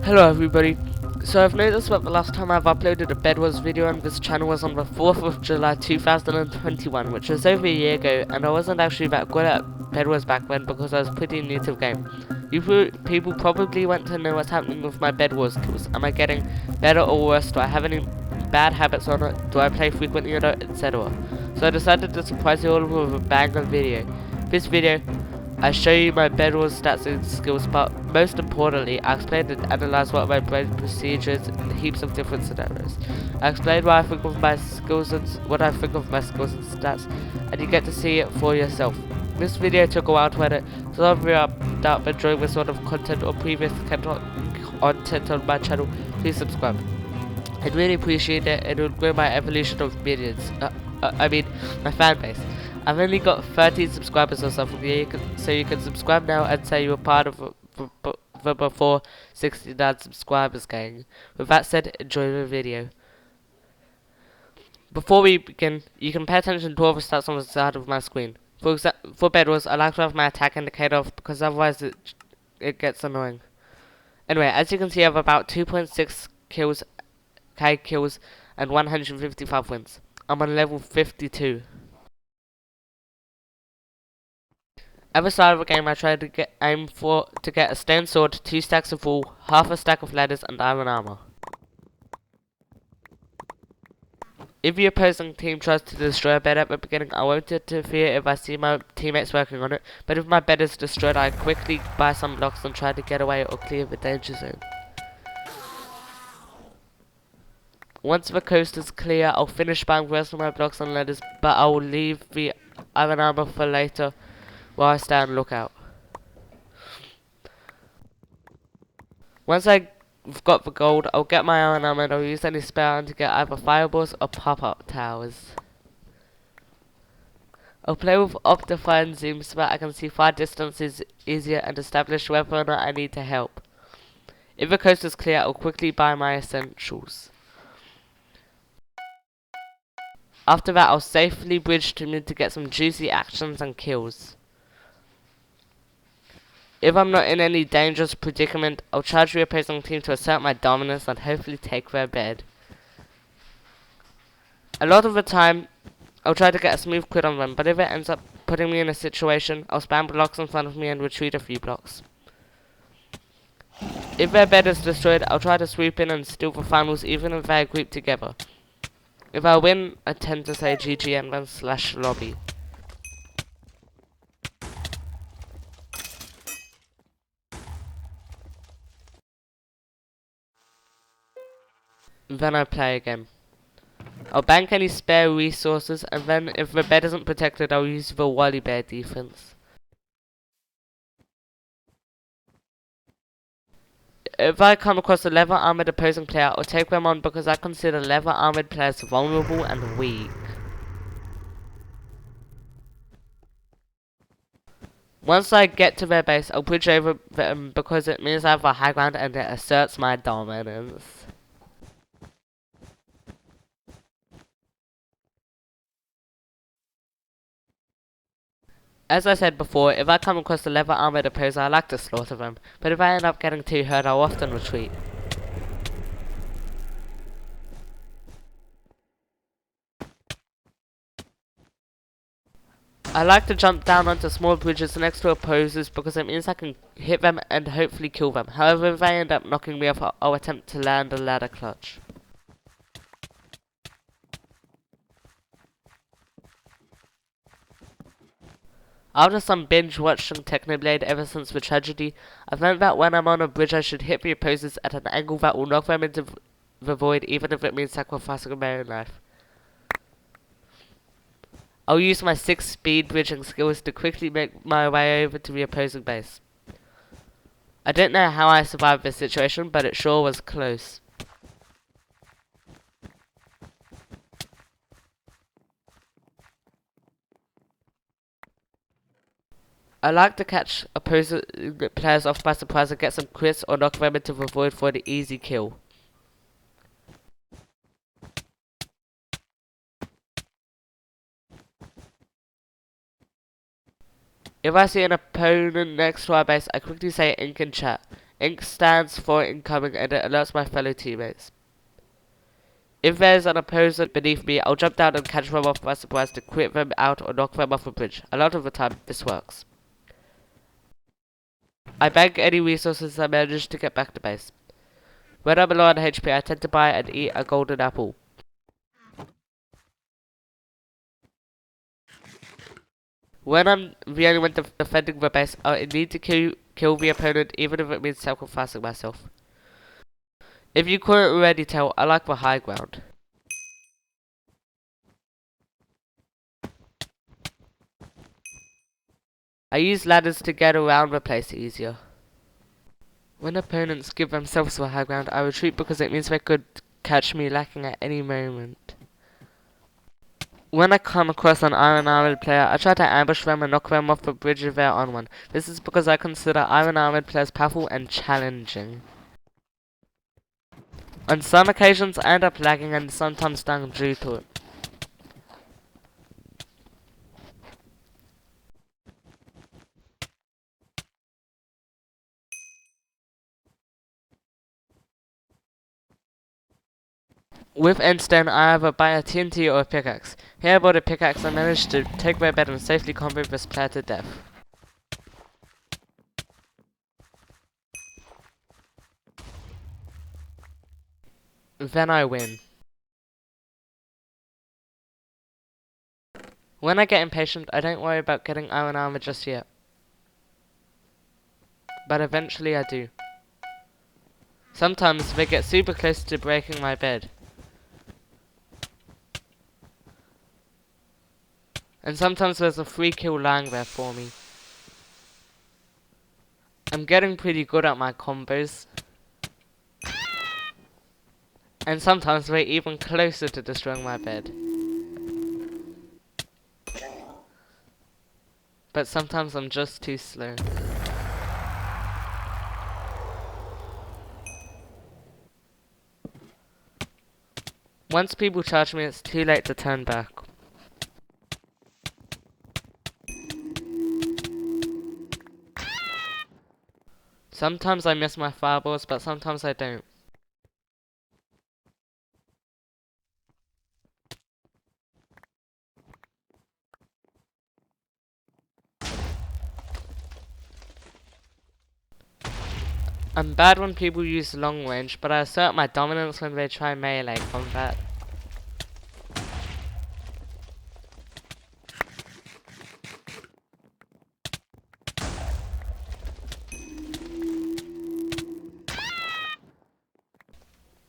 Hello everybody. So I've noticed that the last time I've uploaded a Bedwars video on this channel was on the 4th of July 2021, which was over a year ago, and I wasn't actually that good at Bedwars back then because I was pretty new to the game. People probably want to know what's happening with my Bedwars skills. Am I getting better or worse? Do I have any bad habits or not? Do I play frequently or not, etc. So I decided to surprise you all with a banger video. This video, I show you my Bedwars stats and skills, but most importantly, I explain and analyze what my brain procedures in heaps of different scenarios. I explain what I think of my skills and stats, and you get to see it for yourself. This video took a while to edit, so if you're up enjoying this sort of content or previous content on my channel, please subscribe. I'd really appreciate it, and it would grow my evolution of minions. My fan base. I've only got 13 subscribers or something, so you can subscribe now and say you're part of the before 69 subscribers gang. With that said, enjoy the video. Before we begin, you can pay attention to all the stats on the side of my screen. For Bedwars, I like to have my attack indicator off because otherwise it gets annoying. Anyway, as you can see, I have about 2.6 kills, kills, and 155 wins. I'm on level 52. At the start of the game, I tried to aim to get a stone sword, 2 stacks of wool, half a stack of ladders, and iron armor. If the opposing team tries to destroy a bed at the beginning, I won't interfere if I see my teammates working on it, but if my bed is destroyed, I quickly buy some blocks and try to get away or clear the danger zone. Once the coast is clear, I'll finish buying the rest of my blocks and ladders, but I will leave the iron armor for later while I stay on lookout. Once I've got the gold, I'll get my iron armor and I'll use any spare iron to get either fireballs or pop-up towers. I'll play with Optify and Zoom so that I can see far distances easier and establish whether or not I need to help. If the coast is clear, I'll quickly buy my essentials. After that, I'll safely bridge to mid to get some juicy actions and kills. If I'm not in any dangerous predicament, I'll charge the opposing team to assert my dominance and hopefully take their bed. A lot of the time, I'll try to get a smooth crit on them, but if it ends up putting me in a situation, I'll spam blocks in front of me and retreat a few blocks. If their bed is destroyed, I'll try to swoop in and steal the finals even if they're grouped together. If I win, I tend to say GG and then slash lobby. Then I play again. I'll bank any spare resources, and then if the bed isn't protected, I'll use the Wally Bear defense. If I come across a leather armored opposing player, I'll take them on because I consider leather armored players vulnerable and weak. Once I get to their base, I'll bridge over them because it means I have the high ground and it asserts my dominance. As I said before, if I come across a leather armored opposer, I like to slaughter them, but if I end up getting too hurt, I'll often retreat. I like to jump down onto small bridges next to opposers because it means I can hit them and hopefully kill them. However, if they end up knocking me off, I'll attempt to land a ladder clutch. After some binge watching Technoblade ever since the tragedy, I've learned that when I'm on a bridge I should hit the opposers at an angle that will knock them into the void even if it means sacrificing my own life. I'll use my 6 speed bridging skills to quickly make my way over to the opposing base. I don't know how I survived this situation, but it sure was close. I like to catch opposing players off by surprise and get some crits or knock them into the void for the easy kill. If I see an opponent next to our base, I quickly say ink in chat. Ink stands for incoming and it alerts my fellow teammates. If there's an opponent beneath me, I'll jump down and catch them off by surprise to quit them out or knock them off a bridge. A lot of the time, this works. I bank any resources I manage to get back to base. When I'm low on HP, I tend to buy and eat a golden apple. When I'm the only one defending the base, I need to kill the opponent even if it means sacrificing myself. If you couldn't already tell, I like the high ground. I use ladders to get around the place easier. When opponents give themselves the high ground, I retreat because it means they could catch me lacking at any moment. When I come across an Iron Armored player, I try to ambush them and knock them off the bridge if they're on one. This is because I consider Iron Armored players powerful and challenging. On some occasions, I end up lagging and sometimes dying due to it. With endstone, I either buy a TNT or a pickaxe. Here I bought a pickaxe and managed to take my bed and safely combo this player to death. Then I win. When I get impatient, I don't worry about getting iron armor just yet. But eventually I do. Sometimes they get super close to breaking my bed. And sometimes there's a free kill lying there for me. I'm getting pretty good at my combos. And sometimes they're even closer to destroying my bed. But sometimes I'm just too slow. Once people charge me, it's too late to turn back. Sometimes I miss my fireballs, but sometimes I don't. I'm bad when people use long range, but I assert my dominance when they try melee combat.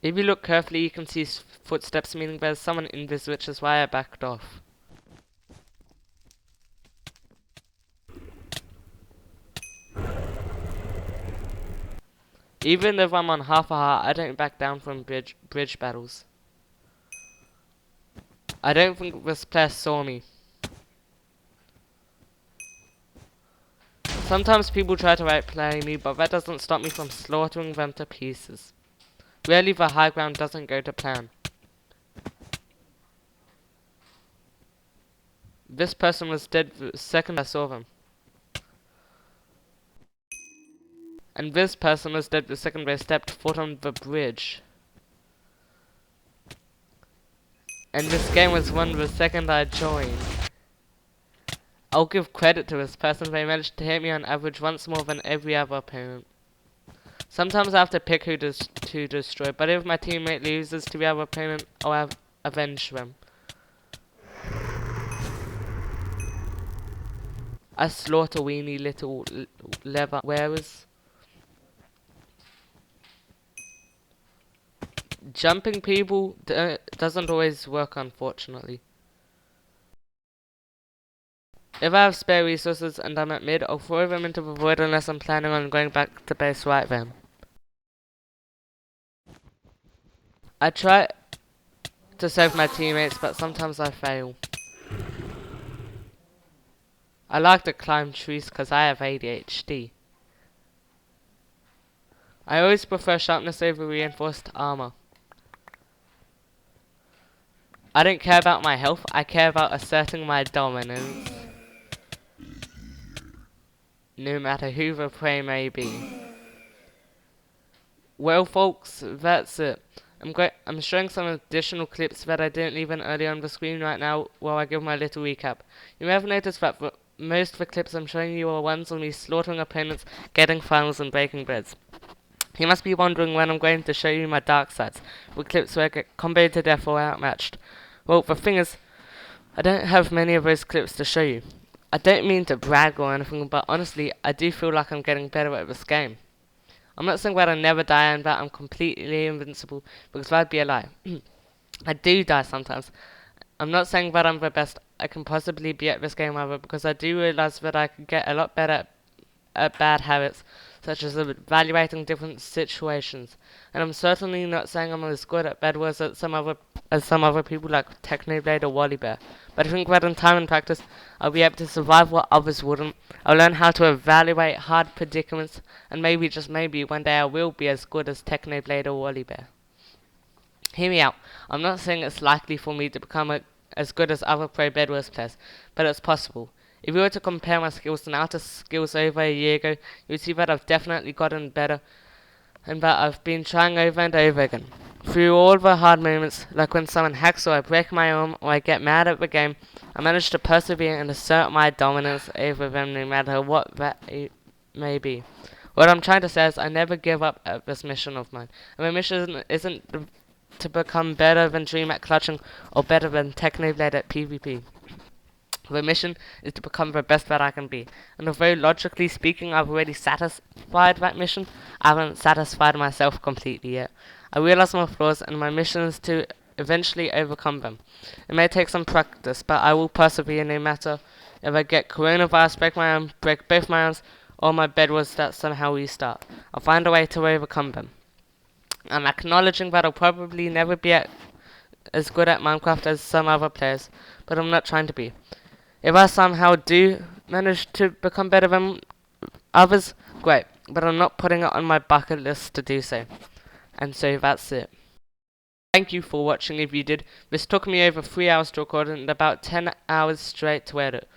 If you look carefully, you can see footsteps, meaning there's someone in this, which is why I backed off. Even if I'm on half a heart, I don't back down from bridge battles. I don't think this player saw me. Sometimes people try to outplay me, but that doesn't stop me from slaughtering them to pieces. Rarely the high ground doesn't go to plan. This person was dead the second I saw them. And this person was dead the second they stepped foot on the bridge. And this game was won the second I joined. I'll give credit to this person, they managed to hit me on average once more than every other opponent. Sometimes I have to pick who to destroy, but if my teammate loses to the other opponent, I'll avenge them. I slaughter weenie little leather wearers. Jumping people doesn't always work, unfortunately. If I have spare resources and I'm at mid, I'll throw them into the void unless I'm planning on going back to base right then. I try to save my teammates, but sometimes I fail. I like to climb trees because I have ADHD. I always prefer sharpness over reinforced armor. I don't care about my health, I care about asserting my dominance. No matter who the prey may be. Well, folks, that's it. I'm showing some additional clips that I didn't leave in earlier on the screen right now while I give my little recap. You may have noticed that most of the clips I'm showing you are ones on me slaughtering opponents, getting finals, and breaking beds. You must be wondering when I'm going to show you my dark sides, with clips where I get comboed to death or outmatched. Well, the thing is, I don't have many of those clips to show you. I don't mean to brag or anything, but honestly, I do feel like I'm getting better at this game. I'm not saying that I never die and that I'm completely invincible, because that'd be a lie. I do die sometimes. I'm not saying that I'm the best I can possibly be at this game either, because I do realize that I could get a lot better at bad habits, such as evaluating different situations. And I'm certainly not saying I'm as good at Bedwars as some other people like Technoblade or Wallybear. But I think that in time and practice, I'll be able to survive what others wouldn't. I'll learn how to evaluate hard predicaments, and maybe, just maybe, one day I will be as good as Technoblade or Wallybear. Hear me out. I'm not saying it's likely for me to become as good as other pro Bedwars players, but it's possible. If you were to compare my skills now to skills over a year ago, you'd see that I've definitely gotten better, and that I've been trying over and over again. Through all the hard moments, like when someone hacks or I break my arm or I get mad at the game, I manage to persevere and assert my dominance over them no matter what that may be. What I'm trying to say is I never give up at this mission of mine. And my mission isn't to become better than Dream at clutching or better than Technoblade at PvP. The mission is to become the best that I can be. And although logically speaking I've already satisfied that mission, I haven't satisfied myself completely yet. I realize my flaws and my mission is to eventually overcome them. It may take some practice, but I will persevere no matter if I get coronavirus, break my arm, break both my arms, or my Bedwars that somehow restart. I'll find a way to overcome them. I'm acknowledging that I'll probably never be as good at Minecraft as some other players, but I'm not trying to be. If I somehow do manage to become better than others, great, but I'm not putting it on my bucket list to do so. And so that's it. Thank you for watching if you did. This took me over 3 hours to record and about 10 hours straight to edit.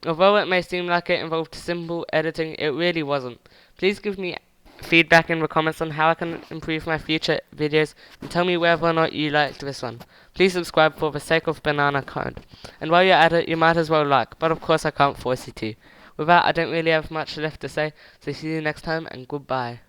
Although it may seem like it involved simple editing, it really wasn't. Please give me feedback in the comments on how I can improve my future videos, and tell me whether or not you liked this one. Please subscribe for the sake of banana code. And while you're at it, you might as well like, but of course I can't force you to. With that, I don't really have much left to say, so see you next time and goodbye.